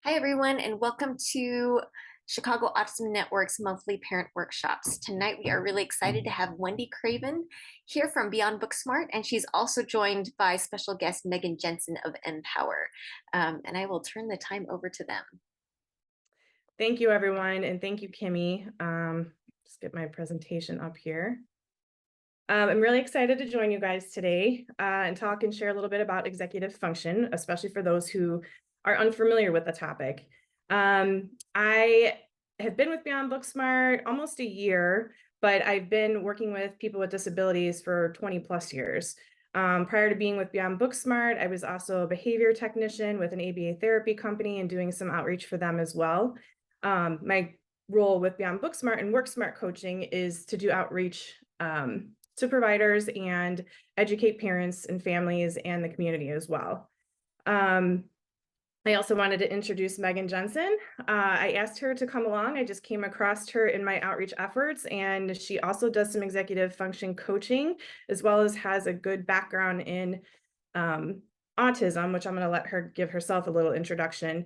Hi, everyone, and welcome to Chicago Autism Network's monthly parent workshops. Tonight, we are really excited to have Wendy Craven here from Beyond BookSmart, and she's also joined by special guest Megan Jensen of Empower. And I will turn the time over to them. Thank you, everyone, and thank you, Kimmy. Just get my presentation up here. I'm really excited to join you guys today and talk and share a little bit about executive function, especially for those who are unfamiliar with the topic. I have been with Beyond BookSmart almost a year, but I've been working with people with disabilities for 20 plus years. Prior to being with Beyond BookSmart, I was also a behavior technician with an ABA therapy company and doing some outreach for them as well. My role with Beyond BookSmart and WorkSmart coaching is to do outreach to providers and educate parents and families and the community as well. I also wanted to introduce Megan Jensen. I asked her to come along. I just came across her in my outreach efforts, and she also does some executive function coaching, as well as has a good background in autism, which I'm going to let her give herself a little introduction.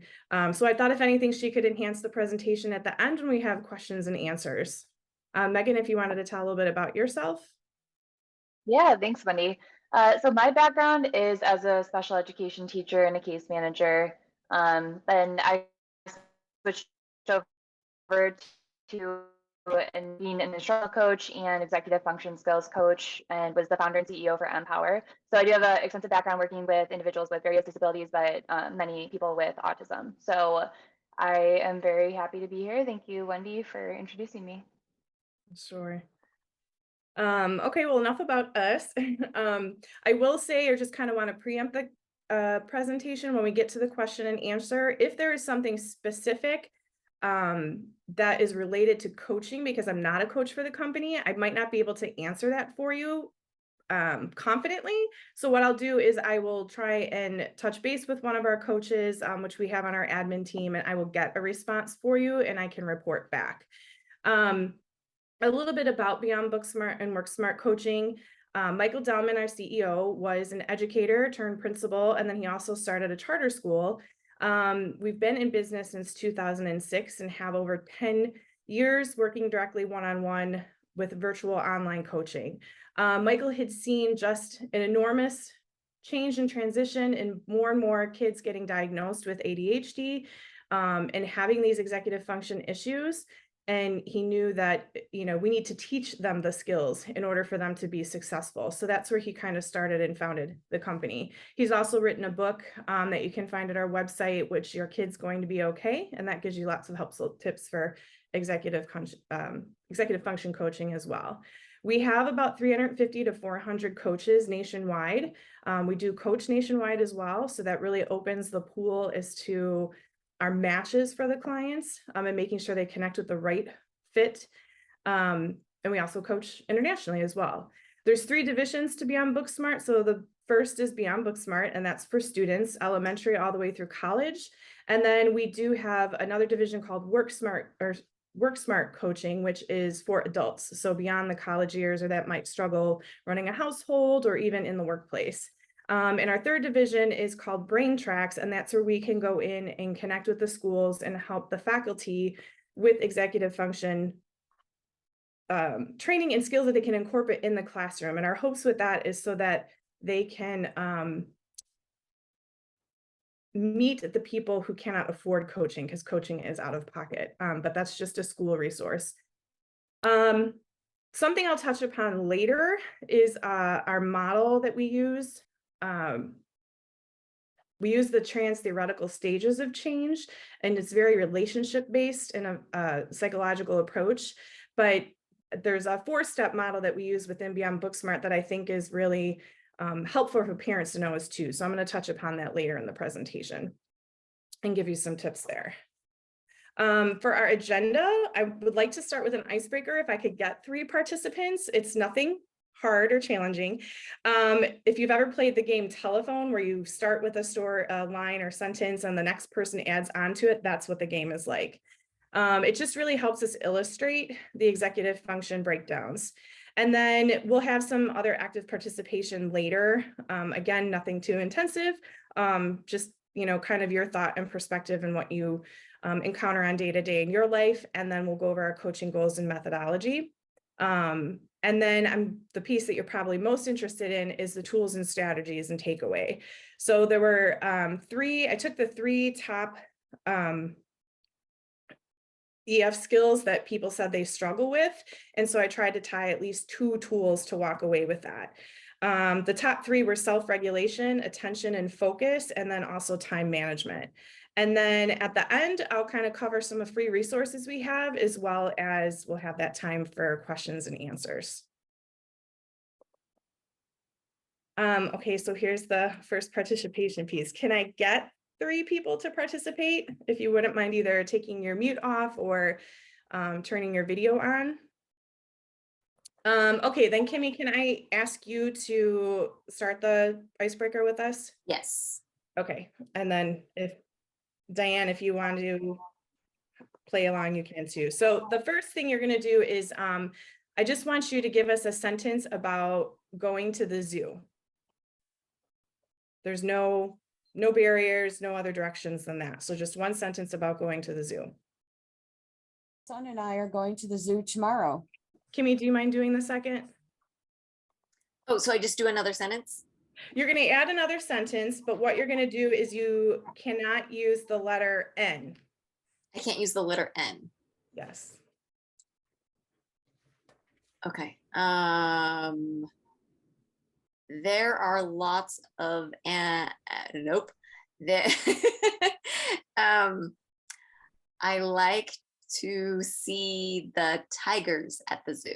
So I thought if anything, she could enhance the presentation at the end when we have questions and answers. Megan, if you wanted to tell a little bit about yourself. Yeah, thanks, Wendy. So my background is as a special education teacher and a case manager. Then I switched over to and being an instructional coach and executive function skills coach, and was the founder and CEO for Empower. So I do have an extensive background working with individuals with various disabilities, but many people with autism. So I am very happy to be here. Thank you, Wendy, for introducing me. Sure. Okay, well, enough about us. I will say, or just kind of want to preempt the presentation when we get to the question and answer. If there is something specific that is related to coaching, because I'm not a coach for the company, I might not be able to answer that for you confidently. So what I'll do is I will try and touch base with one of our coaches, which we have on our admin team, and I will get a response for you and I can report back. A little bit about Beyond BookSmart and WorkSmart coaching. Michael Dellman, our CEO, was an educator turned principal, and then he also started a charter school. We've been in business since 2006 and have over 10 years working directly one-on-one with virtual online coaching. Michael had seen just an enormous change and transition in more and more kids getting diagnosed with ADHD and having these executive function issues. And he knew that, we need to teach them the skills in order for them to be successful. So that's where he kind of started and founded the company. He's also written a book that you can find at our website, which Your Kid's Going to Be Okay. And that gives you lots of helpful tips for executive function coaching as well. We have about 350 to 400 coaches nationwide. We do coach nationwide as well. So that really opens the pool as to our matches for the clients and making sure they connect with the right fit. And we also coach internationally as well. There's 3 divisions to Beyond BookSmart. So the first is Beyond BookSmart, and that's for students, elementary all the way through college. And then we do have another division called WorkSmart or WorkSmart coaching, which is for adults. So beyond the college years, or that might struggle running a household or even in the workplace. And our third division is called Brain Tracks, and that's where we can go in and connect with the schools and help the faculty with executive function training and skills that they can incorporate in the classroom. And our hopes with that is so that they can meet the people who cannot afford coaching, because coaching is out of pocket, but that's just a school resource. Something I'll touch upon later is our model that we use. We use the trans-theoretical stages of change, and it's very relationship-based in a psychological approach. But there's a 4-step model that we use within Beyond BookSmart that I think is really helpful for parents to know as too. So I'm going to touch upon that later in the presentation and give you some tips there. For our agenda, I would like to start with an icebreaker. If I could get 3 participants, it's nothing hard or challenging. If you've ever played the game telephone, where you start with a line or sentence and the next person adds onto it, that's what the game is like. It just really helps us illustrate the executive function breakdowns. And then we'll have some other active participation later. Again, nothing too intensive, just kind of your thought and perspective and what you encounter on day to day in your life. And then we'll go over our coaching goals and methodology. And then the piece that you're probably most interested in is the tools and strategies and takeaway. So there were I took the 3 top EF skills that people said they struggle with. And so I tried to tie at least 2 tools to walk away with that. The top 3 were self-regulation, attention and focus, and then also time management. And then at the end, I'll kind of cover some of free resources we have, as well as we'll have that time for questions and answers. Okay, so here's the first participation piece. Can I get 3 people to participate? If you wouldn't mind either taking your mute off or turning your video on. Okay, then Kimmy, can I ask you to start the icebreaker with us? Yes. Okay, and then if Diane, if you want to play along, you can too. So the first thing you're going to do is I just want you to give us a sentence about going to the zoo. There's no barriers, no other directions than that. So just one sentence about going to the zoo. Son and I are going to the zoo tomorrow. Kimmy, do you mind doing the second? Oh, so I just do another sentence? You're going to add another sentence, but what you're going to do is you cannot use the letter N. I can't use the letter N. Yes. Okay. There are lots of nope. There I like to see the tigers at the zoo.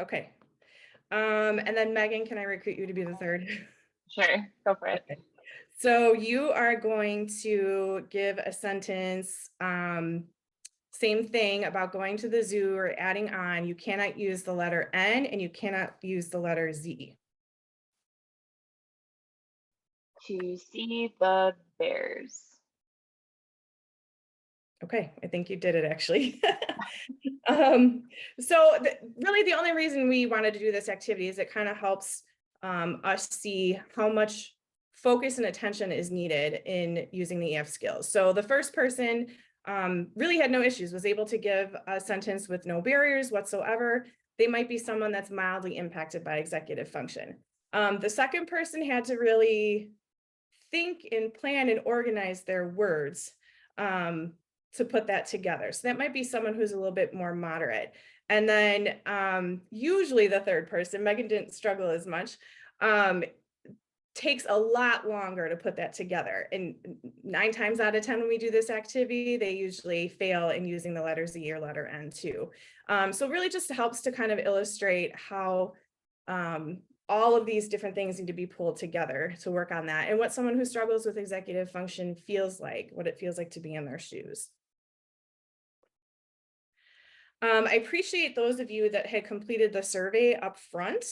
Okay. And then Megan, can I recruit you to be the third? Sure, go for it. Okay. So you are going to give a sentence, same thing about going to the zoo or adding on. You cannot use the letter N and you cannot use the letter Z. To see the bears. Okay, I think you did it actually. Really the only reason we wanted to do this activity is it kind of helps us see how much focus and attention is needed in using the EF skills. So the first person really had no issues, was able to give a sentence with no barriers whatsoever. They might be someone that's mildly impacted by executive function. The second person had to really think and plan and organize their words to put that together. So that might be someone who's a little bit more moderate. And then usually the third person, Megan didn't struggle as much, takes a lot longer to put that together. And 9 times out of 10 when we do this activity, they usually fail in using the letter Z or letter N too. So really just helps to kind of illustrate how all of these different things need to be pulled together to work on that, and what someone who struggles with executive function feels like, what it feels like to be in their shoes. I appreciate those of you that had completed the survey up front.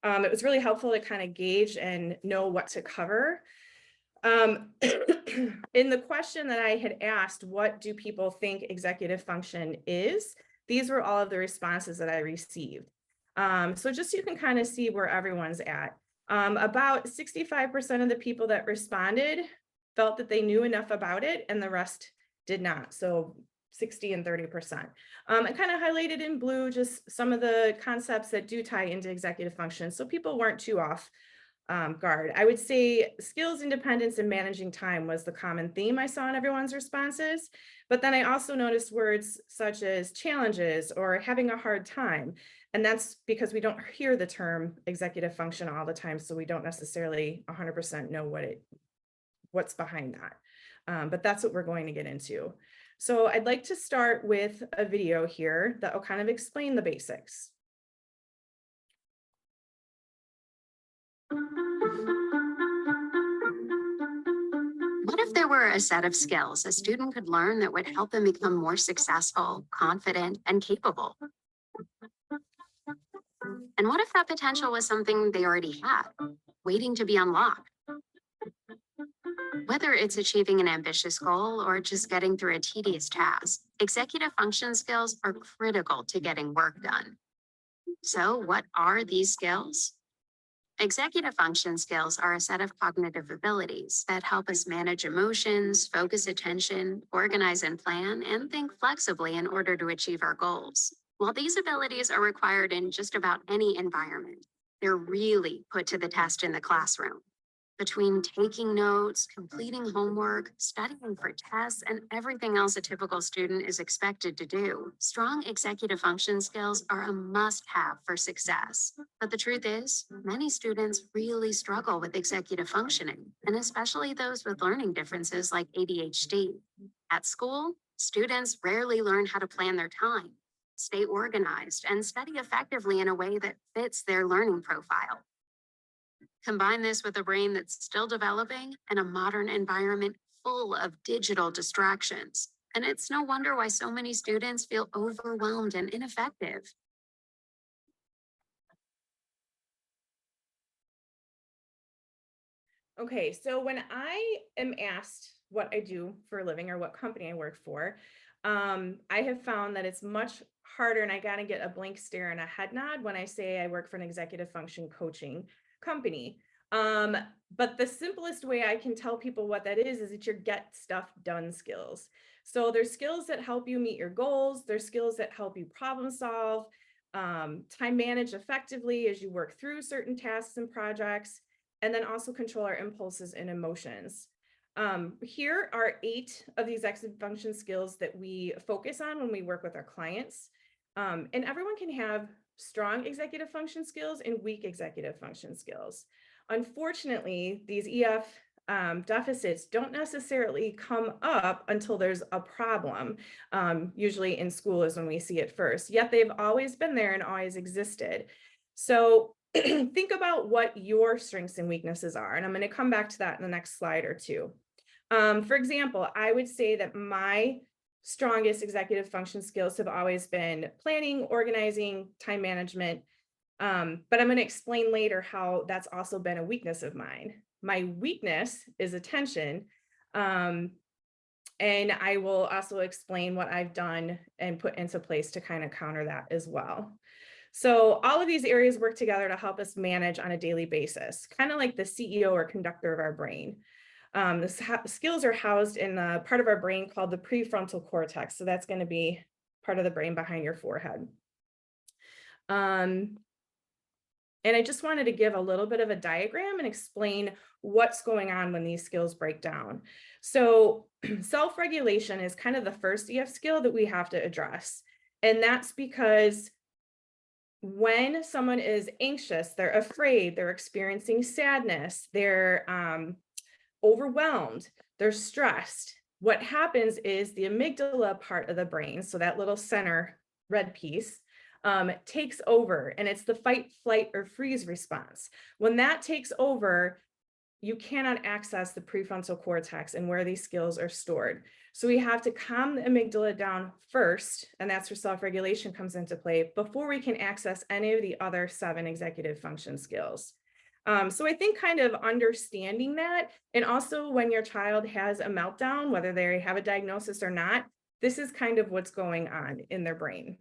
It was really helpful to kind of gauge and know what to cover. In the question that I had asked, what do people think executive function is? These were all of the responses that I received. So just so you can kind of see where everyone's at. About 65% of the people that responded felt that they knew enough about it, and the rest did not. So 60 and 30%. I kind of highlighted in blue just some of the concepts that do tie into executive function, so people weren't too off guard. I would say skills, independence, and managing time was the common theme I saw in everyone's responses. But then I also noticed words such as challenges or having a hard time. And that's because we don't hear the term executive function all the time, so we don't necessarily 100% know what's behind that. But that's what we're going to get into. So I'd like to start with a video here that will kind of explain the basics. What if there were a set of skills a student could learn that would help them become more successful, confident, and capable? And what if that potential was something they already had, waiting to be unlocked? Whether it's achieving an ambitious goal or just getting through a tedious task, executive function skills are critical to getting work done. So what are these skills? Executive function skills are a set of cognitive abilities that help us manage emotions, focus attention, organize and plan, and think flexibly in order to achieve our goals. While these abilities are required in just about any environment, they're really put to the test in the classroom. Between taking notes, completing homework, studying for tests, and everything else a typical student is expected to do, strong executive function skills are a must-have for success. But the truth is, many students really struggle with executive functioning, and especially those with learning differences like ADHD. At school, students rarely learn how to plan their time, stay organized, and study effectively in a way that fits their learning profile. Combine this with a brain that's still developing and a modern environment full of digital distractions. And it's no wonder why so many students feel overwhelmed and ineffective. Okay, so when I am asked what I do for a living or what company I work for, I have found that it's much harder, and I got to get a blank stare and a head nod when I say I work for an executive function coaching company. Um, but the simplest way I can tell people what that is it's your get stuff done skills. So there's skills that help you meet your goals. There's skills that help you problem solve, time manage effectively as you work through certain tasks and projects, and then also control our impulses and emotions. Here are 8 of these executive function skills that we focus on when we work with our clients. And everyone can have strong executive function skills and weak executive function skills. Unfortunately, these EF deficits don't necessarily come up until there's a problem. Usually in school is when we see it first, yet they've always been there and always existed. So think about what your strengths and weaknesses are. And I'm going to come back to that in the next slide or two. For example, I would say that my strongest executive function skills have always been planning, organizing, time management. But I'm going to explain later how that's also been a weakness of mine. My weakness is attention. And I will also explain what I've done and put into place to kind of counter that as well. So all of these areas work together to help us manage on a daily basis, kind of like the CEO or conductor of our brain. The skills are housed in the part of our brain called the prefrontal cortex. So that's going to be part of the brain behind your forehead. And I just wanted to give a little bit of a diagram and explain what's going on when these skills break down. So self-regulation is kind of the first EF skill that we have to address. And that's because when someone is anxious, they're afraid, they're experiencing sadness, they're overwhelmed, they're stressed. What happens is the amygdala part of the brain, so that little center red piece, takes over, and it's the fight, flight, or freeze response. When that takes over, you cannot access the prefrontal cortex and where these skills are stored. So we have to calm the amygdala down first, and that's where self-regulation comes into play before we can access any of the other 7 executive function skills. So I think kind of understanding that, and also when your child has a meltdown, whether they have a diagnosis or not, this is kind of what's going on in their brain.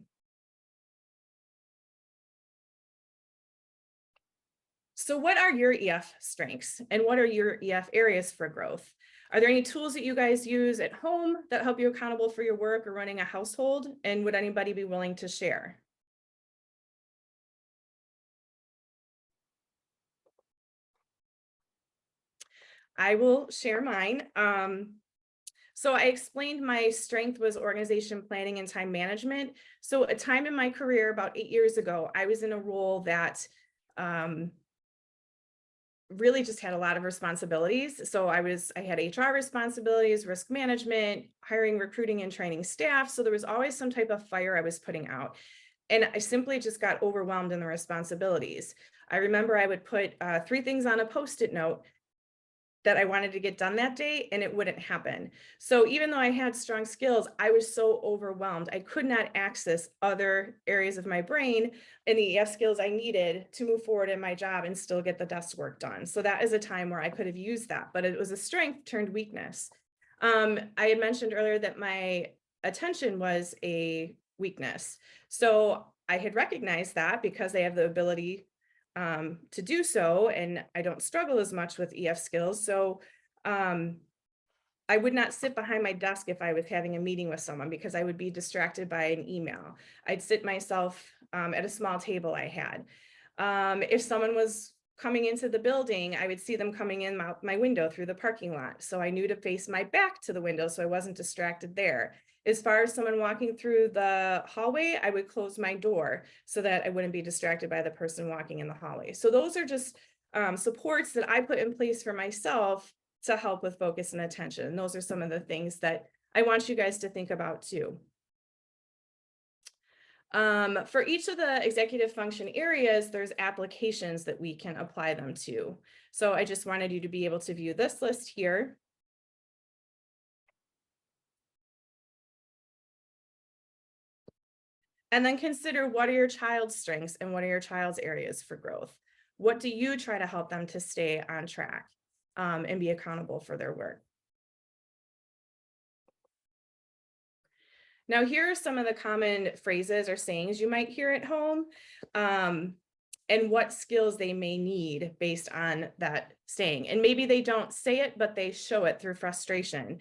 So what are your EF strengths and what are your EF areas for growth? Are there any tools that you guys use at home that help you accountable for your work or running a household? And would anybody be willing to share? I will share mine. So I explained my strength was organization, planning, and time management. So a time in my career about 8 years ago, I was in a role that really just had a lot of responsibilities. So I had HR responsibilities, risk management, hiring, recruiting, and training staff. So there was always some type of fire I was putting out. And I simply just got overwhelmed in the responsibilities. I remember I would put 3 things on a Post-it note that I wanted to get done that day, and it wouldn't happen. So even though I had strong skills, I was so overwhelmed. I could not access other areas of my brain and the EF skills I needed to move forward in my job and still get the desk work done. So that is a time where I could have used that, but it was a strength turned weakness. I had mentioned earlier that my attention was a weakness. So I had recognized that because I have the ability to do so, and I don't struggle as much with EF skills. So I would not sit behind my desk if I was having a meeting with someone because I would be distracted by an email. I'd sit myself at a small table I had. If someone was coming into the building, I would see them coming in my window through the parking lot. So I knew to face my back to the window so I wasn't distracted there. As far as someone walking through the hallway, I would close my door so that I wouldn't be distracted by the person walking in the hallway. So those are just supports that I put in place for myself to help with focus and attention. And those are some of the things that I want you guys to think about too. For each of the executive function areas, there's applications that we can apply them to. So I just wanted you to be able to view this list here. And then consider, what are your child's strengths and what are your child's areas for growth? What do you try to help them to stay on track and be accountable for their work? Now, here are some of the common phrases or sayings you might hear at home, and what skills they may need based on that saying. And maybe they don't say it, but they show it through frustration,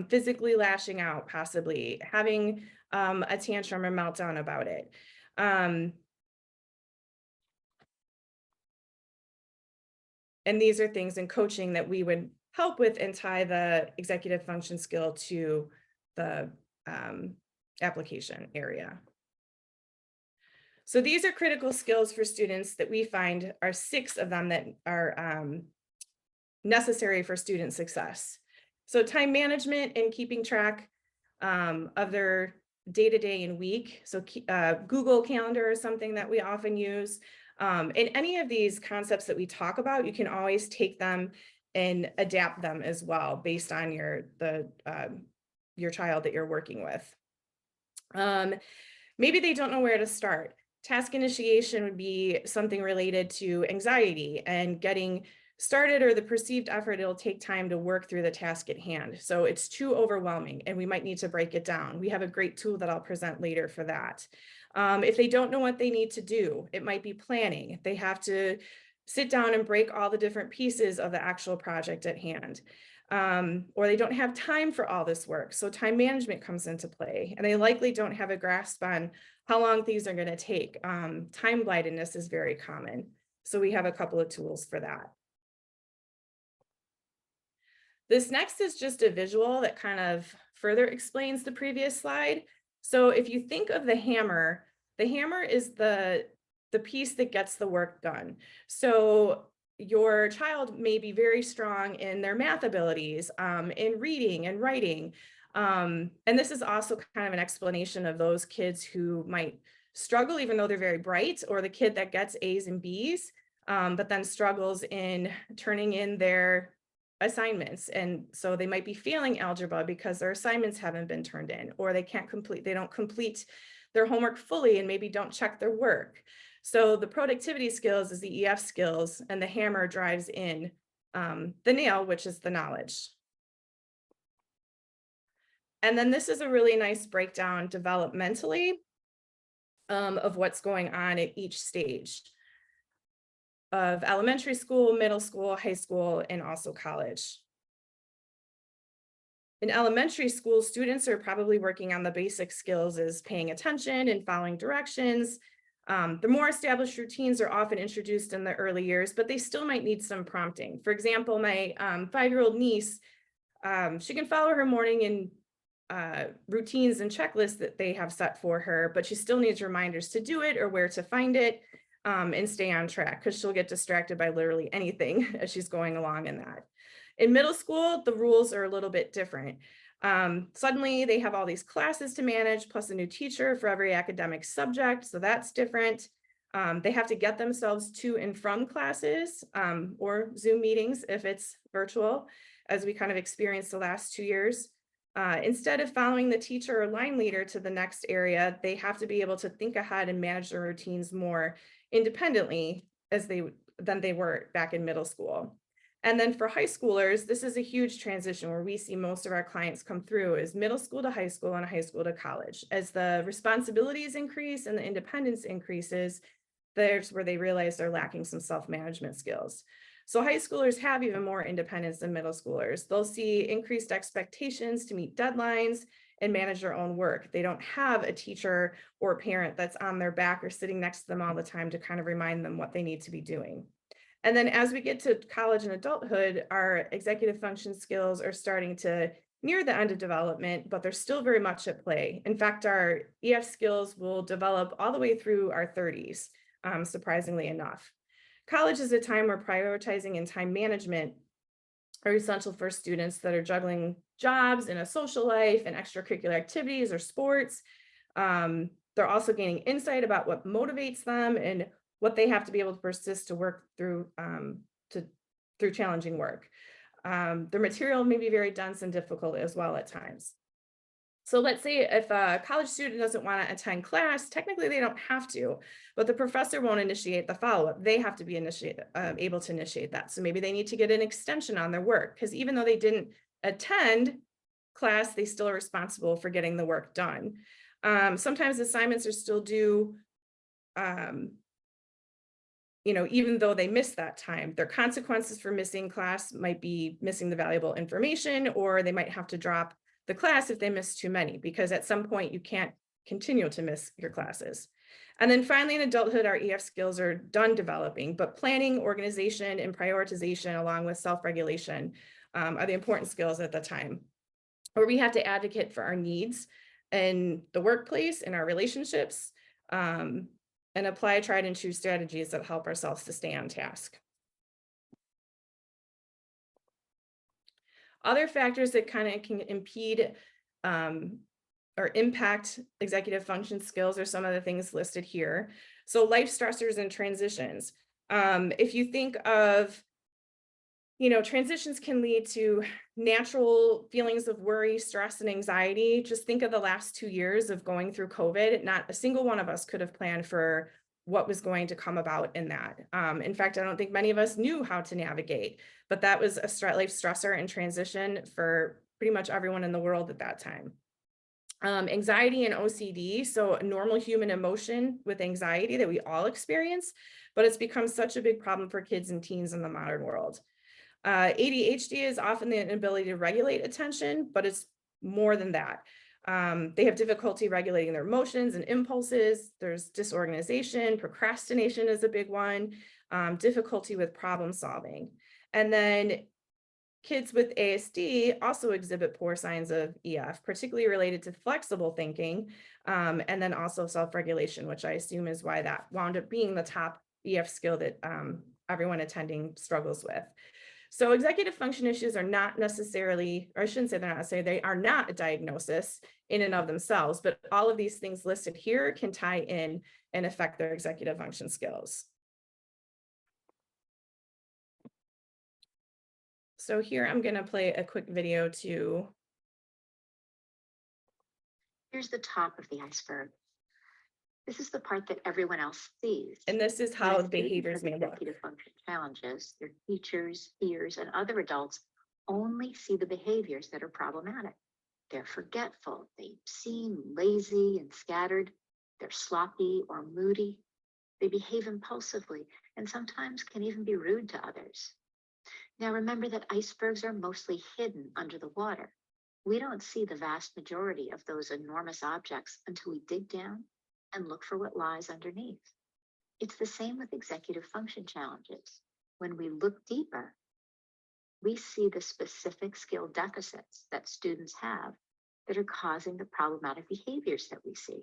physically lashing out, possibly having a tantrum or meltdown about it. And these are things in coaching that we would help with and tie the executive function skill to the application area. So these are critical skills for students that we find are 6 of them that are necessary for student success. So time management and keeping track of their day-to-day and week. So Google Calendar is something that we often use. And any of these concepts that we talk about, you can always take them and adapt them as well based on your child that you're working with. Maybe they don't know where to start. Task initiation would be something related to anxiety and getting started, or the perceived effort it'll take time to work through the task at hand. So it's too overwhelming and we might need to break it down. We have a great tool that I'll present later for that. If they don't know what they need to do, it might be planning. They have to sit down and break all the different pieces of the actual project at hand. Or they don't have time for all this work. So time management comes into play, and they likely don't have a grasp on how long things are going to take. Time blindness is very common. So we have a couple of tools for that. This next is just a visual that kind of further explains the previous slide. So if you think of the hammer is the piece that gets the work done. So your child may be very strong in their math abilities, in reading and writing. And this is also kind of an explanation of those kids who might struggle even though they're very bright, or the kid that gets A's and B's, but then struggles in turning in their assignments. And so they might be failing algebra because their assignments haven't been turned in, or they don't complete their homework fully and maybe don't check their work. So the productivity skills is the EF skills, and the hammer drives in the nail, which is the knowledge. And then this is a really nice breakdown developmentally of what's going on at each stage of elementary school, middle school, high school, and also college. In elementary school, students are probably working on the basic skills as paying attention and following directions. The more established routines are often introduced in the early years, but they still might need some prompting. For example, my 5-year-old niece, she can follow her morning and routines and checklists that they have set for her, but she still needs reminders to do it or where to find it, and stay on track, because she'll get distracted by literally anything as she's going along in that. In middle school, the rules are a little bit different. Suddenly they have all these classes to manage, plus a new teacher for every academic subject. So that's different. They have to get themselves to and from classes, or Zoom meetings if it's virtual, as we kind of experienced the last 2 years. Instead of following the teacher or line leader to the next area, they have to be able to think ahead and manage their routines more independently than they were back in middle school. And then for high schoolers, this is a huge transition where we see most of our clients come through is middle school to high school and high school to college. As the responsibilities increase and the independence increases, there's where they realize they're lacking some self-management skills. So high schoolers have even more independence than middle schoolers. They'll see increased expectations to meet deadlines and manage their own work. They don't have a teacher or a parent that's on their back or sitting next to them all the time to kind of remind them what they need to be doing. And then as we get to college and adulthood, our executive function skills are starting to near the end of development, but they're still very much at play. In fact, our EF skills will develop all the way through our 30s, surprisingly enough. College is a time where prioritizing and time management are essential for students that are juggling jobs and a social life and extracurricular activities or sports. They're also gaining insight about what motivates them and what they have to be able to persist to work through through challenging work. The material may be very dense and difficult as well at times. So let's say if a college student doesn't want to attend class, technically they don't have to, but the professor won't initiate the follow-up. They have to be able to initiate that. So maybe they need to get an extension on their work, because even though they didn't attend class, they still are responsible for getting the work done. Sometimes assignments are still due, even though they missed that time. Their consequences for missing class might be missing the valuable information, or they might have to drop the class if they miss too many, because at some point you can't continue to miss your classes. And then finally, in adulthood, our EF skills are done developing, but planning, organization, and prioritization, along with self-regulation, are the important skills at the time, where we have to advocate for our needs in the workplace, in our relationships, and apply tried and true strategies that help ourselves to stay on task. Other factors that kind of can impede or impact executive function skills are some of the things listed here. So life stressors and transitions. If you think of, transitions can lead to natural feelings of worry, stress, and anxiety. Just think of the last 2 years of going through COVID. Not a single one of us could have planned for what was going to come about in that. In fact, I don't think many of us knew how to navigate, but that was a life stressor and transition for pretty much everyone in the world at that time. Anxiety and OCD, so a normal human emotion with anxiety that we all experience, but it's become such a big problem for kids and teens in the modern world. ADHD is often the inability to regulate attention, but it's more than that. They have difficulty regulating their emotions and impulses. There's disorganization, procrastination is a big one, difficulty with problem solving. And then kids with ASD also exhibit poor signs of EF, particularly related to flexible thinking, and then also self-regulation, which I assume is why that wound up being the top EF skill that everyone attending struggles with. So executive function issues are not necessarily, or I shouldn't say they're not necessarily, they are not a diagnosis in and of themselves, but all of these things listed here can tie in and affect their executive function skills. So here I'm going to play a quick video to. Here's the top of the iceberg. This is the part that everyone else sees. And this is how the behaviors may look. Executive function challenges, their teachers, peers, and other adults only see the behaviors that are problematic. They're forgetful, they seem lazy and scattered, they're sloppy or moody, they behave impulsively, and sometimes can even be rude to others. Now remember that icebergs are mostly hidden under the water. We don't see the vast majority of those enormous objects until we dig down and look for what lies underneath. It's the same with executive function challenges. When we look deeper, we see the specific skill deficits that students have that are causing the problematic behaviors that we see.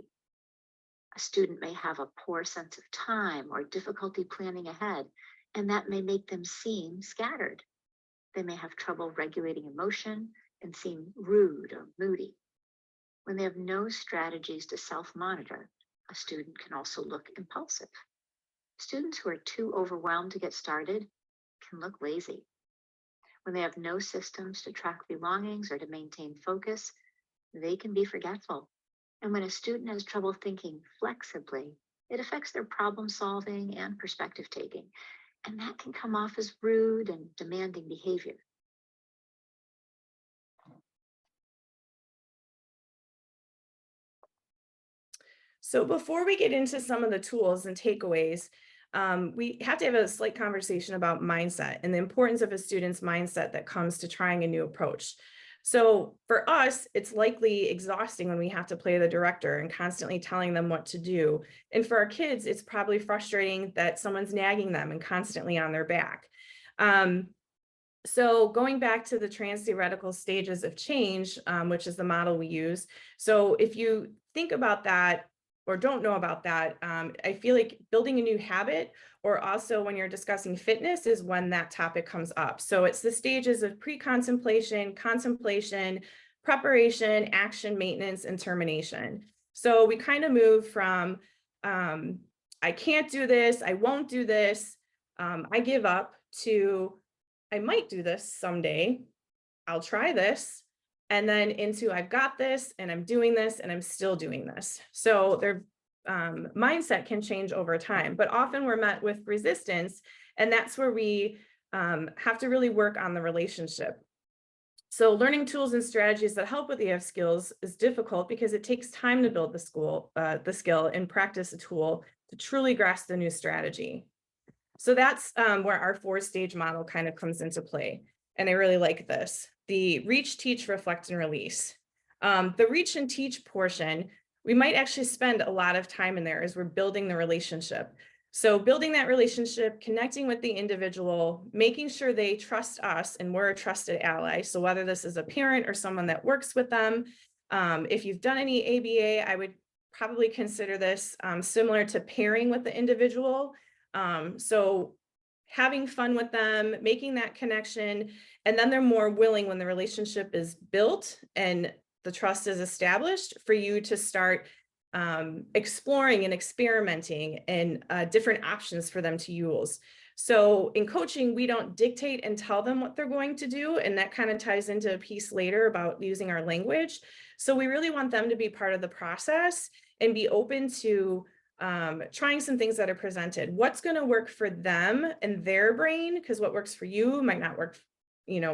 A student may have a poor sense of time or difficulty planning ahead, and that may make them seem scattered. They may have trouble regulating emotion and seem rude or moody. When they have no strategies to self-monitor, a student can also look impulsive. Students who are too overwhelmed to get started can look lazy. When they have no systems to track belongings or to maintain focus, they can be forgetful. And when a student has trouble thinking flexibly, it affects their problem solving and perspective taking. And that can come off as rude and demanding behavior. So before we get into some of the tools and takeaways, we have to have a slight conversation about mindset and the importance of a student's mindset that comes to trying a new approach. So for us, it's likely exhausting when we have to play the director and constantly telling them what to do. And for our kids, it's probably frustrating that someone's nagging them and constantly on their back. So going back to the trans-theoretical stages of change, which is the model we use. So if you think about that or don't know about that, I feel like building a new habit, or also when you're discussing fitness, is when that topic comes up. So it's the stages of pre-contemplation, contemplation, preparation, action, maintenance, and termination. So we kind of move from I can't do this, I won't do this, I give up, to I might do this someday, I'll try this, and then into I've got this and I'm doing this and I'm still doing this. So their mindset can change over time, but often we're met with resistance, and that's where we have to really work on the relationship. So learning tools and strategies that help with EF skills is difficult because it takes time to build the skill and practice a tool to truly grasp the new strategy. So that's where our 4-stage model kind of comes into play. And I really like this. The reach, teach, reflect, and release. The reach and teach portion, we might actually spend a lot of time in there as we're building the relationship. So building that relationship, connecting with the individual, making sure they trust us and we're a trusted ally. So whether this is a parent or someone that works with them, if you've done any ABA, I would probably consider this similar to pairing with the individual. So having fun with them, making that connection, and then they're more willing when the relationship is built and the trust is established for you to start exploring and experimenting and different options for them to use. So in coaching, we don't dictate and tell them what they're going to do. And that kind of ties into a piece later about using our language. So we really want them to be part of the process and be open to trying some things that are presented. What's going to work for them and their brain, because what works for you might not work,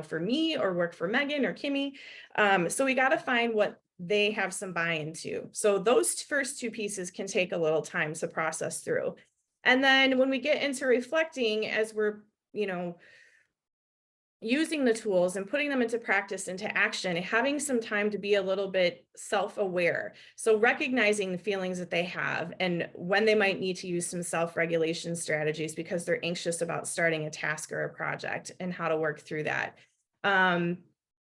for me or work for Megan or Kimmy. So we got to find what they have some buy-in to. So those first two pieces can take a little time to process through. And then when we get into reflecting, as we're, using the tools and putting them into practice, into action, having some time to be a little bit self-aware. So recognizing the feelings that they have and when they might need to use some self-regulation strategies because they're anxious about starting a task or a project, and how to work through that.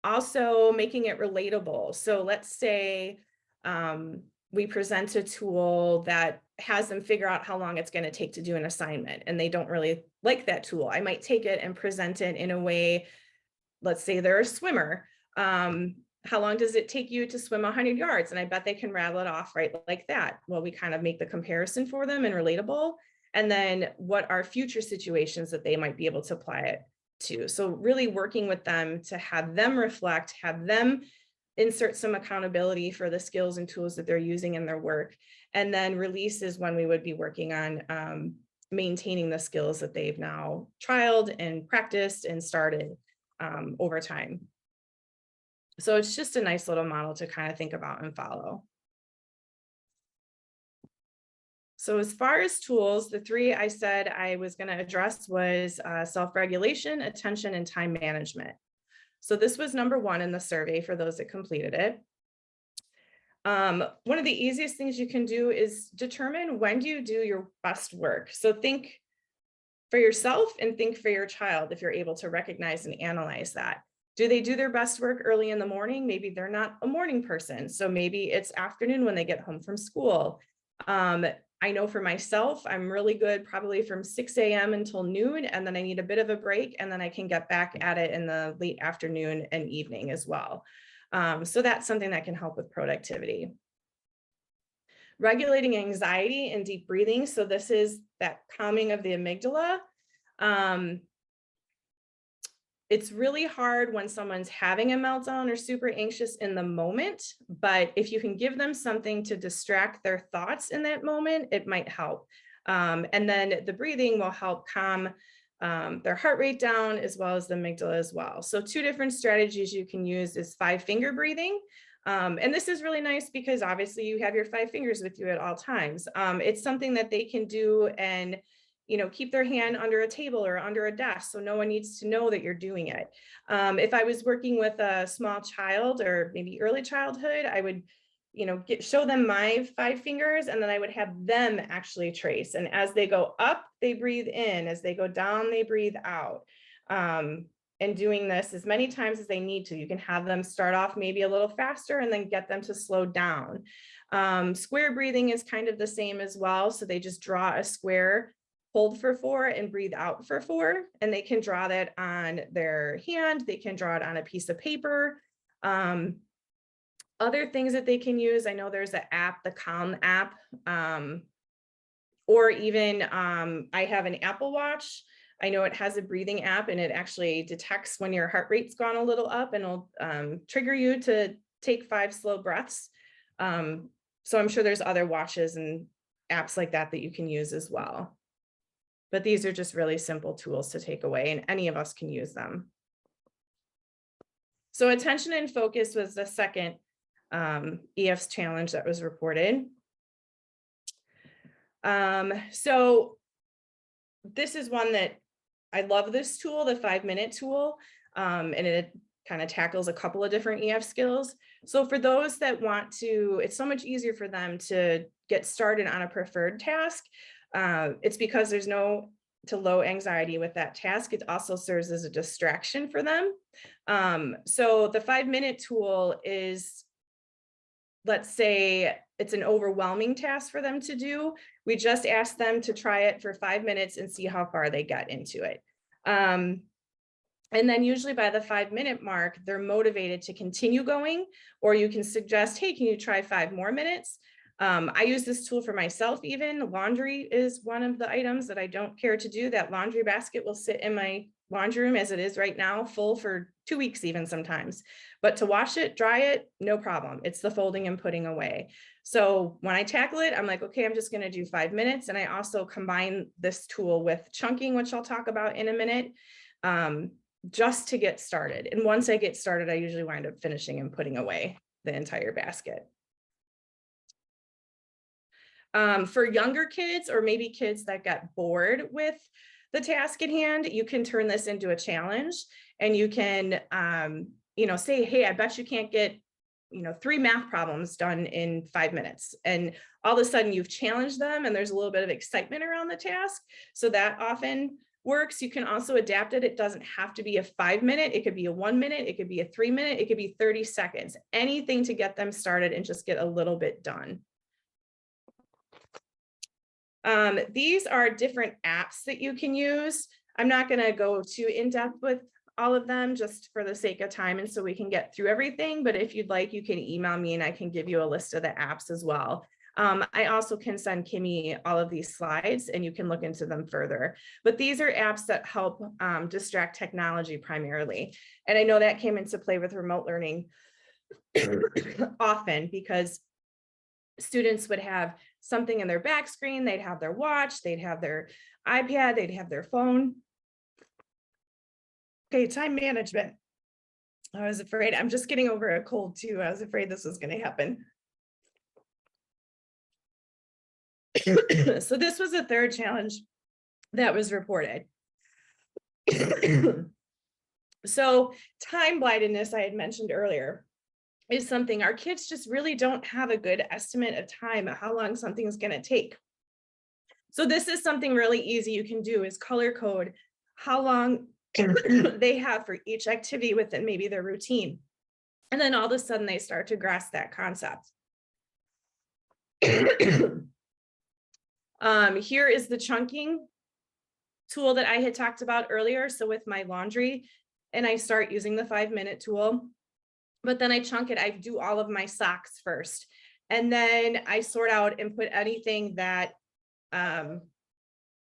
Also making it relatable. So let's say we present a tool that has them figure out how long it's going to take to do an assignment, and they don't really like that tool. I might take it and present it in a way, let's say they're a swimmer. How long does it take you to swim 100 yards? And I bet they can rattle it off right like that. Well, we kind of make the comparison for them and relatable. And then what are future situations that they might be able to apply it to? So really working with them to have them reflect, have them insert some accountability for the skills and tools that they're using in their work. And then release is when we would be working on maintaining the skills that they've now trialed and practiced and started over time. So it's just a nice little model to kind of think about and follow. So as far as tools, the 3 I said I was going to address was self-regulation, attention, and time management. So this was number 1 in the survey for those that completed it. One of the easiest things you can do is determine when do you do your best work. So think for yourself and think for your child if you're able to recognize and analyze that. Do they do their best work early in the morning? Maybe they're not a morning person, so maybe it's afternoon when they get home from school. I know for myself, I'm really good probably from 6 a.m. until noon, and then I need a bit of a break, and then I can get back at it in the late afternoon and evening as well. So that's something that can help with productivity. Regulating anxiety and deep breathing. So this is that calming of the amygdala. It's really hard when someone's having a meltdown or super anxious in the moment, but if you can give them something to distract their thoughts in that moment, it might help. And then the breathing will help calm their heart rate down, as well as the amygdala as well. So 2 different strategies you can use is 5-finger breathing. And this is really nice because obviously you have your 5 fingers with you at all times. It's something that they can do and, you know, keep their hand under a table or under a desk, so no one needs to know that you're doing it. If I was working with a small child or maybe early childhood, I would, you know, show them my 5 fingers, and then I would have them actually trace. And as they go up, they breathe in. As they go down, they breathe out. And doing this as many times as they need to. You can have them start off maybe a little faster and then get them to slow down. Square breathing is kind of the same as well. So they just draw a square, hold for 4 and breathe out for 4. And they can draw that on their hand. They can draw it on a piece of paper. Other things that they can use, I know there's an app, the Calm app, or even I have an Apple Watch. I know it has a breathing app, and it actually detects when your heart rate's gone a little up, and it'll trigger you to take 5 slow breaths. So I'm sure there's other watches and apps like that that you can use as well. But these are just really simple tools to take away, and any of us can use them. So attention and focus was the second EF's challenge that was reported. So this is one that I love, this tool, the 5-minute tool, and it kind of tackles a couple of different EF skills. So for those that want to, it's so much easier for them to get started on a preferred task. It's because there's no to low anxiety with that task. It also serves as a distraction for them. So the 5-minute tool is, let's say it's an overwhelming task for them to do. We just ask them to try it for 5 minutes and see how far they get into it. And then usually by the 5-minute mark, they're motivated to continue going, or you can suggest, hey, can you try 5 more minutes? I use this tool for myself even. Laundry is one of the items that I don't care to do. That laundry basket will sit in my laundry room as it is right now, full for 2 weeks even sometimes. But to wash it, dry it, no problem. It's the folding and putting away. So when I tackle it, I'm like, okay, I'm just going to do 5 minutes. And I also combine this tool with chunking, which I'll talk about in a minute, just to get started. And once I get started, I usually wind up finishing and putting away the entire basket. For younger kids, or maybe kids that got bored with the task at hand, you can turn this into a challenge, and you can, you know, say, hey, I bet you can't get, you know, 3 math problems done in 5 minutes. And all of a sudden you've challenged them, and there's a little bit of excitement around the task. So that often works. You can also adapt it. It doesn't have to be a 5-minute. It could be a 1 minute. It could be a 3-minute. It could be 30 seconds, anything to get them started and just get a little bit done. These are different apps that you can use. I'm not going to go too in depth with all of them just for the sake of time, and so we can get through everything. But if you'd like, you can email me and I can give you a list of the apps as well. I also can send Kimmy all of these slides and you can look into them further. But these are apps that help distract technology primarily. And I know that came into play with remote learning often, because students would have something in their back screen, they'd have their watch, they'd have their iPad, they'd have their phone. Okay, time management. I was afraid, I'm just getting over a cold too. I was afraid this was going to happen. So this was the third challenge that was reported. So time blindness, I had mentioned earlier, is something our kids just really don't have a good estimate of time of how long something's going to take. So this is something really easy you can do, is color code how long they have for each activity within maybe their routine. And then all of a sudden they start to grasp that concept. Here is the chunking tool that I had talked about earlier. So with my laundry, and I start using the 5-minute tool, but then I chunk it. I do all of my socks first, and then I sort out and put anything that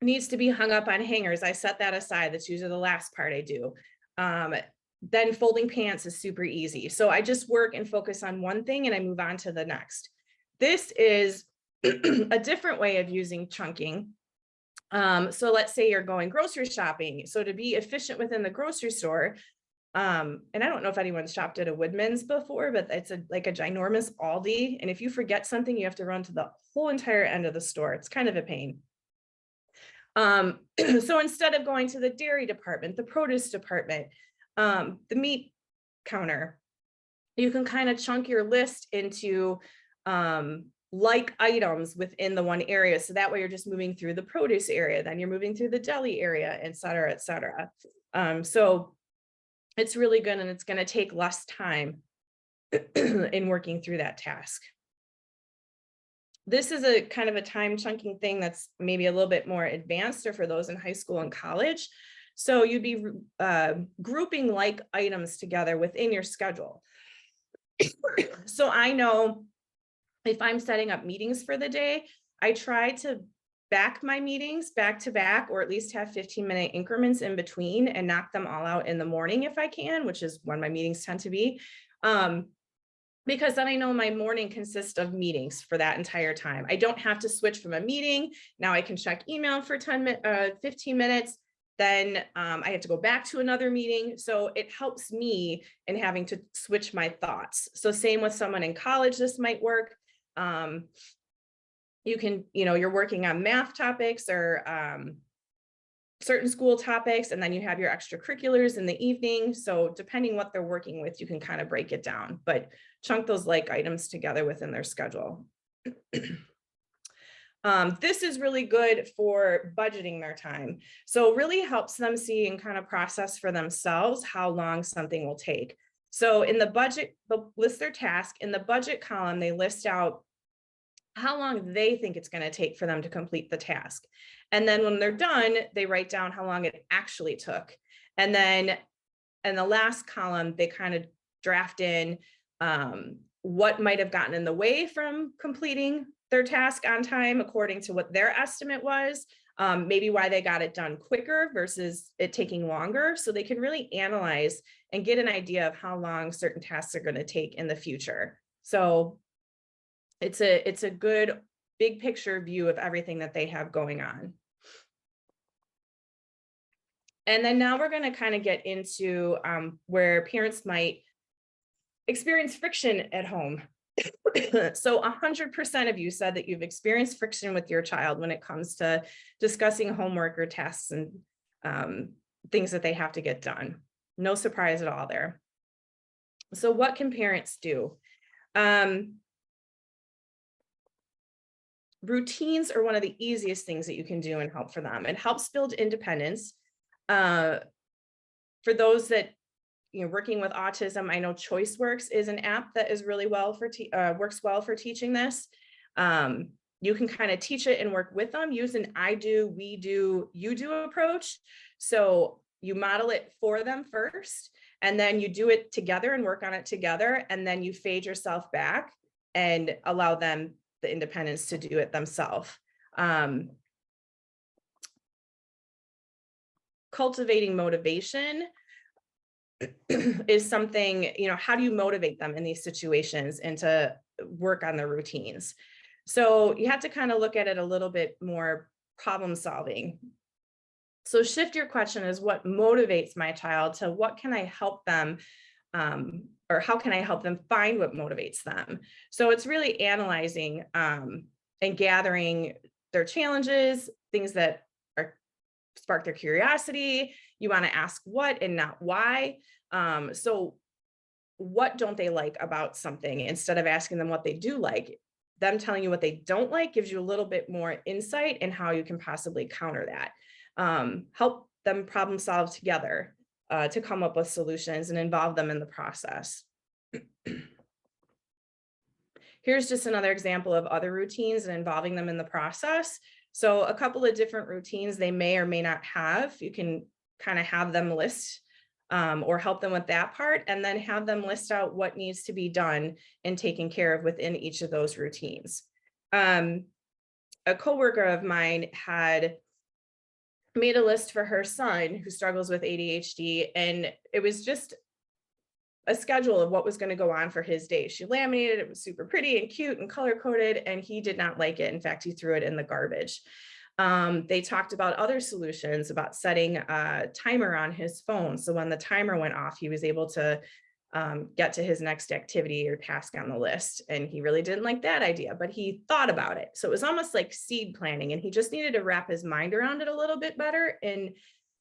needs to be hung up on hangers. I set that aside. That's usually the last part I do. Then folding pants is super easy. So I just work and focus on one thing and I move on to the next. This is a different way of using chunking. So let's say you're going grocery shopping. So to be efficient within the grocery store, And I don't know if anyone's shopped at a Woodman's before, but it's like a ginormous Aldi. And if you forget something, you have to run to the whole entire end of the store. It's kind of a pain. So instead of going to the dairy department, the produce department, the meat counter, you can kind of chunk your list into like items within the one area. So that way you're just moving through the produce area, then you're moving through the deli area, et cetera, et cetera. So it's really good, and it's going to take less time in working through that task. This is a kind of a time chunking thing that's maybe a little bit more advanced, or for those in high school and college. So you'd be grouping like items together within your schedule. So I know if I'm setting up meetings for the day, I try to back my meetings back to back, or at least have 15-minute increments in between, and knock them all out in the morning if I can, which is when my meetings tend to be. Because then I know my morning consists of meetings for that entire time. I don't have to switch from a meeting. Now I can check email for 15 minutes. Then I have to go back to another meeting. So it helps me in having to switch my thoughts. So same with someone in college, this might work. You can, you're working on math topics or certain school topics, and then you have your extracurriculars in the evening. So depending what they're working with, you can kind of break it down, but chunk those like items together within their schedule. This is really good for budgeting their time. So it really helps them see and kind of process for themselves how long something will take. So in the budget, they'll list their task. In the budget column, they list out how long they think it's going to take for them to complete the task. And then when they're done, they write down how long it actually took. And then in the last column, they kind of draft in what might have gotten in the way from completing their task on time according to what their estimate was, maybe why they got it done quicker versus it taking longer. So they can really analyze and get an idea of how long certain tasks are going to take in the future. So it's a good big picture view of everything that they have going on. And then now we're going to kind of get into where parents might experience friction at home. So 100% of you said that you've experienced friction with your child when it comes to discussing homework or tests and things that they have to get done. No surprise at all there. So what can parents do? Routines are one of the easiest things that you can do and help for them. It helps build independence. For those that working with autism, I know ChoiceWorks is an app that is really well for works well for teaching this. You can kind of teach it and work with them. Use an I do, we do, you do approach. So you model it for them first, and then you do it together and work on it together, and then you fade yourself back and allow them the independence to do it themselves. Cultivating motivation is something, how do you motivate them in these situations and to work on their routines? So you have to kind of look at it a little bit more problem solving. So shift your question is what motivates my child to what can I help them or how can I help them find what motivates them? So it's really analyzing and gathering their challenges, things that spark their curiosity. You want to ask what and not why. So what don't they like about something instead of asking them what they do like? Them telling you what they don't like gives you a little bit more insight in how you can possibly counter that. Help them problem solve together to come up with solutions and involve them in the process. Here's just another example of other routines and involving them in the process. So a couple of different routines they may or may not have. You can kind of have them list or help them with that part, and then have them list out what needs to be done and taken care of within each of those routines. A coworker of mine had made a list for her son who struggles with ADHD, and it was just a schedule of what was going to go on for his day. She laminated it. It was super pretty and cute and color coded, and he did not like it. In fact, he threw it in the garbage. They talked about other solutions, about setting a timer on his phone. So when the timer went off, he was able to get to his next activity or task on the list. And he really didn't like that idea, but he thought about it. So it was almost like seed planting, and he just needed to wrap his mind around it a little bit better. And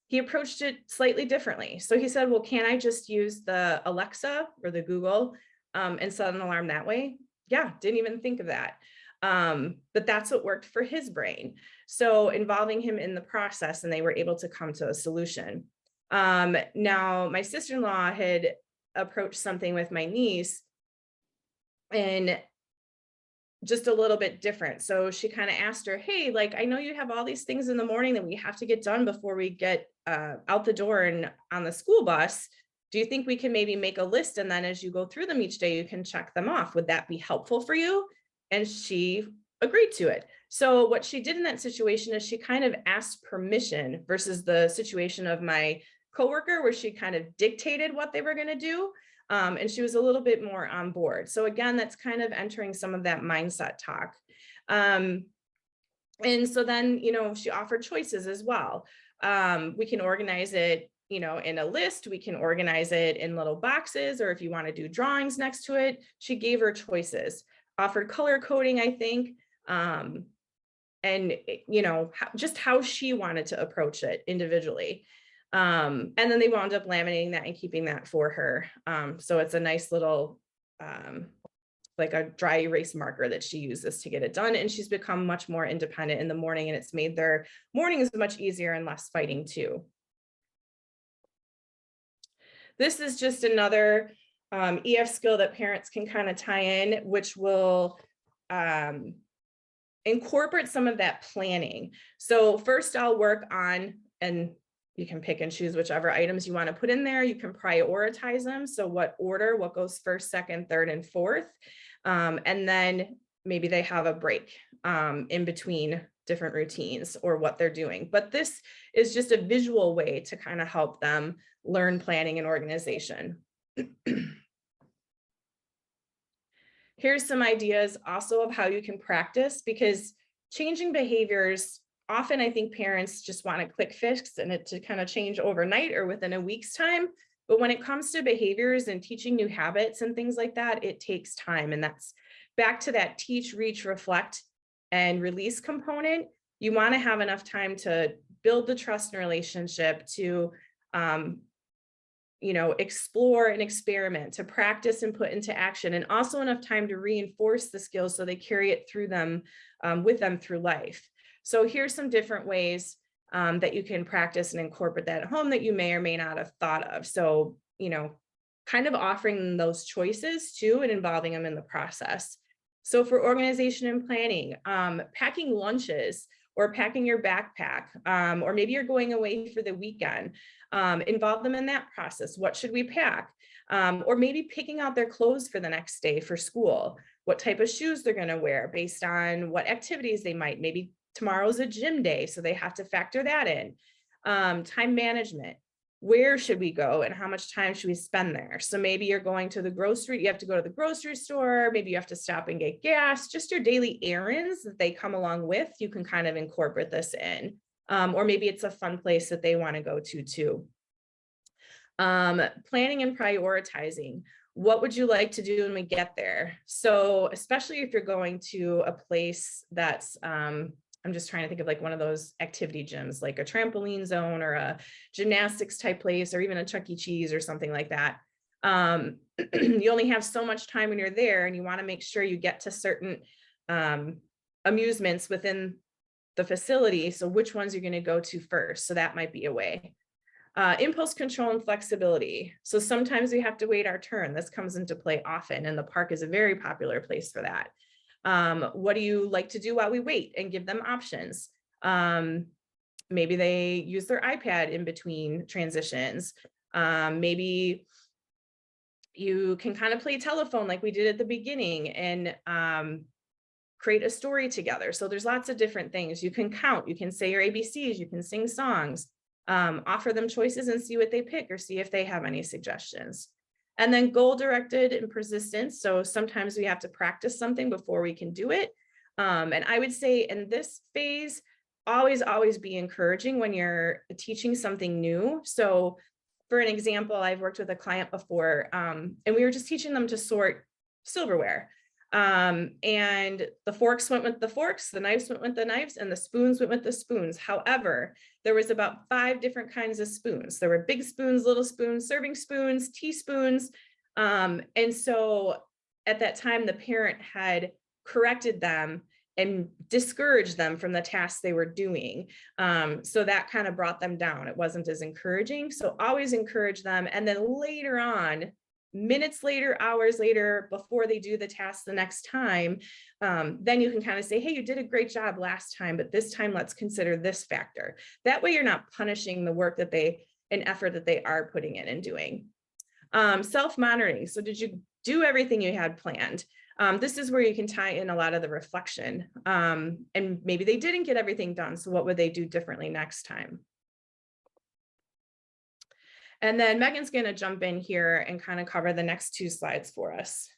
he approached it slightly differently. So he said, well, can I just use the Alexa or the Google and set an alarm that way? Yeah, didn't even think of that. But that's what worked for his brain. So involving him in the process, and they were able to come to a solution. Now, my sister-in-law had approached something with my niece, and just a little bit different. So she kind of asked her, hey, like, I know you have all these things in the morning that we have to get done before we get out the door and on the school bus. Do you think we can maybe make a list? And then as you go through them each day, you can check them off. Would that be helpful for you? And she agreed to it. So what she did in that situation is she kind of asked permission versus the situation of my coworker where she kind of dictated what they were going to do. And she was a little bit more on board. So again, that's kind of entering some of that mindset talk. And so then, you know, she offered choices as well. We can organize it, you know, in a list, we can organize it in little boxes, or if you want to do drawings next to it. She gave her choices, offered color coding, I think. And, you know, just how she wanted to approach it individually. And then they wound up laminating that and keeping that for her. So it's a nice little, like a dry erase marker that she uses to get it done. And she's become much more independent in the morning, and it's made their mornings much easier and less fighting too. This is just another EF skill that parents can kind of tie in, which will incorporate some of that planning. So first I'll work on, and you can pick and choose whichever items you want to put in there. You can prioritize them. So what order, what goes first, second, third, and fourth. And then maybe they have a break in between different routines or what they're doing. But this is just a visual way to kind of help them learn planning and organization. Here's some ideas also of how you can practice, because changing behaviors, often I think parents just want a quick fix and it to kind of change overnight or within a week's time. But when it comes to behaviors and teaching new habits and things like that, it takes time. And that's back to that teach, reach, reflect, and release component. You want to have enough time to build the trust and relationship, to you know, explore and experiment, to practice and put into action, and also enough time to reinforce the skills so they carry it through them, with them through life. So here's some different ways that you can practice and incorporate that at home that you may or may not have thought of. So, you know, kind of offering those choices too and involving them in the process. So for organization and planning, packing lunches or packing your backpack, or maybe you're going away for the weekend, involve them in that process. What should we pack? Or maybe picking out their clothes for the next day for school, what type of shoes they're going to wear based on what activities they might, maybe tomorrow's a gym day, so they have to factor that in. Time management. Where should we go and how much time should we spend there? So maybe you're going to the grocery, you have to go to the grocery store, maybe you have to stop and get gas, just your daily errands that they come along with, you can kind of incorporate this in. Or maybe it's a fun place that they want to go to too. Planning and prioritizing. What would you like to do when we get there? So especially if you're going to a place that's, I'm just trying to think of like one of those activity gyms, like a trampoline zone or a gymnastics type place, or even a Chuck E. Cheese or something like that. You only have so much time when you're there, and you want to make sure you get to certain amusements within the facility. So which ones you're going to go to first. So that might be a way. Impulse control and flexibility. So sometimes we have to wait our turn. This comes into play often, and the park is a very popular place for that. What do you like to do while we wait? And give them options. Maybe they use their iPad in between transitions. Maybe you can kind of play telephone like we did at the beginning, and create a story together. So there's lots of different things. You can count, you can say your ABCs, you can sing songs, offer them choices and see what they pick, or see if they have any suggestions. And then goal directed and persistence. So sometimes we have to practice something before we can do it. And I would say in this phase, always be encouraging when you're teaching something new. So for an example, I've worked with a client before, and we were just teaching them to sort silverware. And the forks went with the forks, the knives went with the knives, and the spoons went with the spoons. However, there was about 5 different kinds of spoons. There were big spoons, little spoons, serving spoons, teaspoons. And so at that time, the parent had corrected them and discouraged them from the tasks they were doing. So that kind of brought them down. It wasn't as encouraging. So always encourage them. And then later on, minutes later, hours later, before they do the task the next time, then you can kind of say, hey, you did a great job last time, but this time let's consider this factor. That way you're not punishing the work that and effort that they are putting in and doing. Self-monitoring. So did you do everything you had planned? This is where you can tie in a lot of the reflection. And maybe they didn't get everything done. So what would they do differently next time? And then Megan's going to jump in here and kind of cover the next 2 slides for us.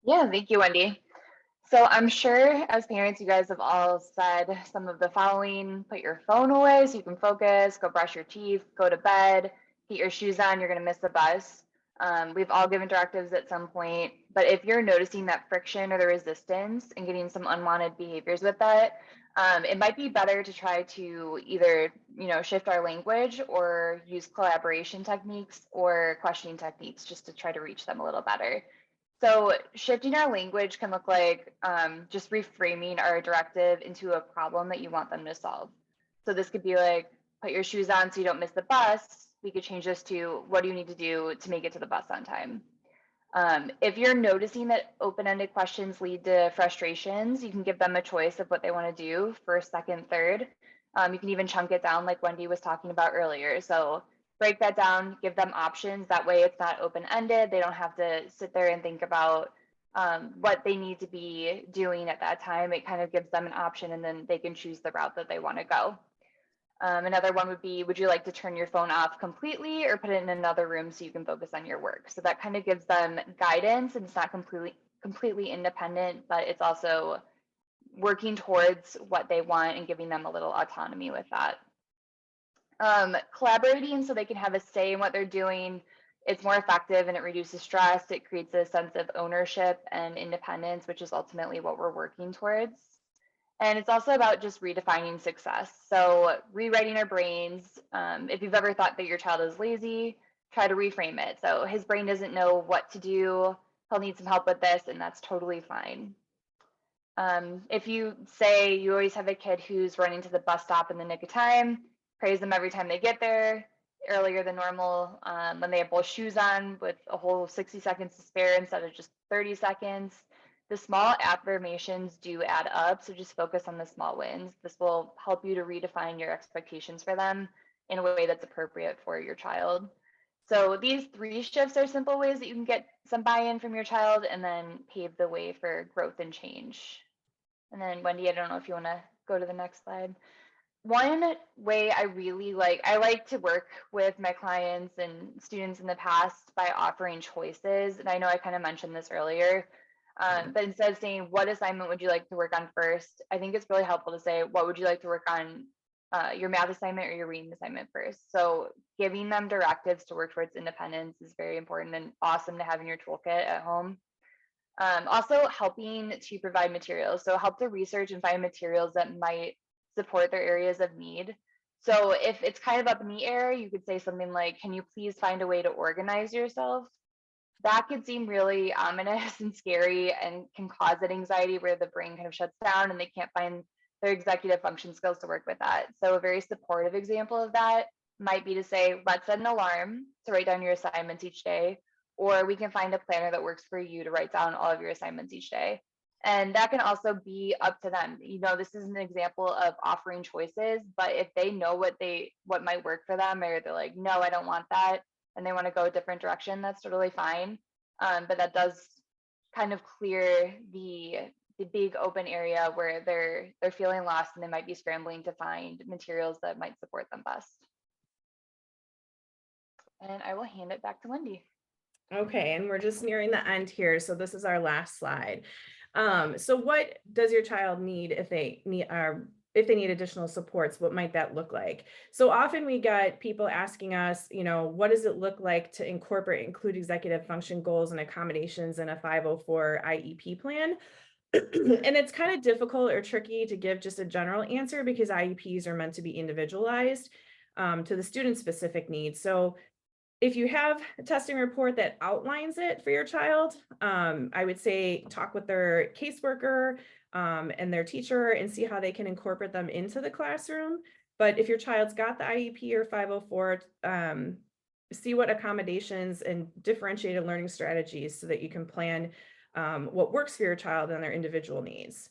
Yeah, thank you, Wendy. So I'm sure as parents, you guys have all said some of the following: put your phone away so you can focus, go brush your teeth, go to bed, get your shoes on, you're going to miss the bus. We've all given directives at some point, but if you're noticing that friction or the resistance and getting some unwanted behaviors with that, it might be better to try to either, shift our language or use collaboration techniques or questioning techniques just to try to reach them a little better. So shifting our language can look like just reframing our directive into a problem that you want them to solve. So this could be like, put your shoes on so you don't miss the bus. We could change this to, what do you need to do to make it to the bus on time? If you're noticing that open-ended questions lead to frustrations, you can give them a choice of what they want to do, first, second, third. You can even chunk it down like Wendy was talking about earlier. So break that down, give them options. That way it's not open-ended. They don't have to sit there and think about what they need to be doing at that time. It kind of gives them an option, and then they can choose the route that they want to go. Another one would be, would you like to turn your phone off completely or put it in another room so you can focus on your work? So that kind of gives them guidance, and it's not completely independent, but it's also working towards what they want and giving them a little autonomy with that. Collaborating so they can have a say in what they're doing. It's more effective and it reduces stress. It creates a sense of ownership and independence, which is ultimately what we're working towards. And it's also about just redefining success. So rewriting our brains. If you've ever thought that your child is lazy, try to reframe it. So his brain doesn't know what to do. He'll need some help with this, and that's totally fine. If you say you always have a kid who's running to the bus stop in the nick of time, praise them every time they get there, earlier than normal, when they have both shoes on with a whole 60 seconds to spare instead of just 30 seconds. The small affirmations do add up, so just focus on the small wins. This will help you to redefine your expectations for them in a way that's appropriate for your child. So these 3 shifts are simple ways that you can get some buy-in from your child and then pave the way for growth and change. And then Wendy, I don't know if you want to go to the next slide. One way I like to work with my clients and students in the past by offering choices. And I know I kind of mentioned this earlier, but instead of saying, what assignment would you like to work on first? I think it's really helpful to say, what would you like to work on, your math assignment or your reading assignment first? So giving them directives to work towards independence is very important and awesome to have in your toolkit at home. Also helping to provide materials. So help to research and find materials that might support their areas of need. So if it's kind of up in the air, you could say something like, can you please find a way to organize yourself? That could seem really ominous and scary and can cause that anxiety where the brain kind of shuts down and they can't find their executive function skills to work with that. So a very supportive example of that might be to say, let's set an alarm to write down your assignments each day, or we can find a planner that works for you to write down all of your assignments each day. And that can also be up to them. This is an example of offering choices, but if they know what might work for them, or they're like, no, I don't want that, and they want to go a different direction, that's totally fine. But that does kind of clear the big open area where they're feeling lost and they might be scrambling to find materials that might support them best. And I will hand it back to Wendy. Okay, and we're just nearing the end here. So this is our last slide. So what does your child need if they if they need additional supports, what might that look like? So often we get people asking us, what does it look like to include executive function goals and accommodations in a 504 IEP plan? And it's kind of difficult or tricky to give just a general answer because IEPs are meant to be individualized to the student specific needs. So if you have a testing report that outlines it for your child, I would say talk with their caseworker and their teacher and see how they can incorporate them into the classroom. But if your child's got the IEP or 504, see what accommodations and differentiated learning strategies so that you can plan what works for your child and their individual needs.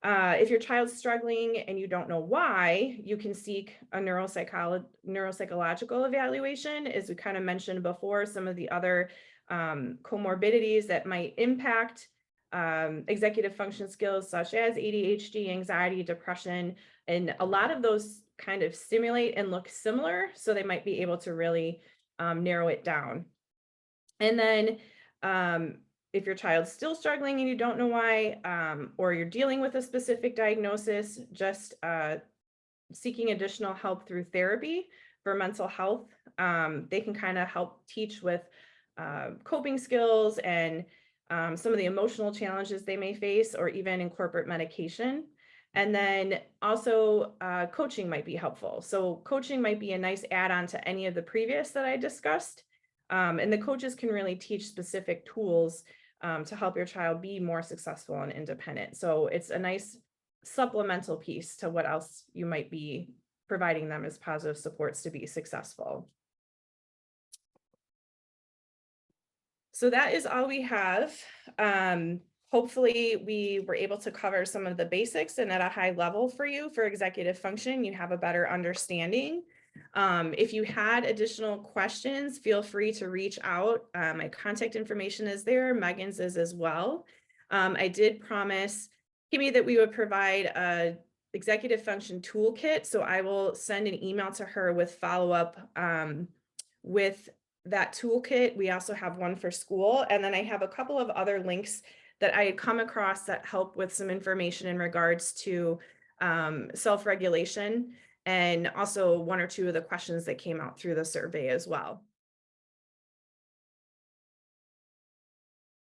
If your child's struggling and you don't know why, you can seek a neuropsychological evaluation. As we kind of mentioned before, some of the other comorbidities that might impact executive function skills, such as ADHD, anxiety, depression, and a lot of those kind of stimulate and look similar, so they might be able to really narrow it down. And then if your child's still struggling and you don't know why, or you're dealing with a specific diagnosis, just seeking additional help through therapy for mental health. They can kind of help teach with coping skills and some of the emotional challenges they may face, or even incorporate medication. And then also coaching might be helpful. So coaching might be a nice add-on to any of the previous that I discussed. And the coaches can really teach specific tools to help your child be more successful and independent. So it's a nice supplemental piece to what else you might be providing them as positive supports to be successful. So that is all we have. Hopefully we were able to cover some of the basics and at a high level for you for executive function, you have a better understanding. If you had additional questions, feel free to reach out. My contact information is there. Megan's is as well. I did promise Kimmy that we would provide a executive function toolkit. So I will send an email to her with follow-up with that toolkit. We also have one for school. And then I have a couple of other links that I had come across that help with some information in regards to self-regulation, and also one or two of the questions that came out through the survey as well.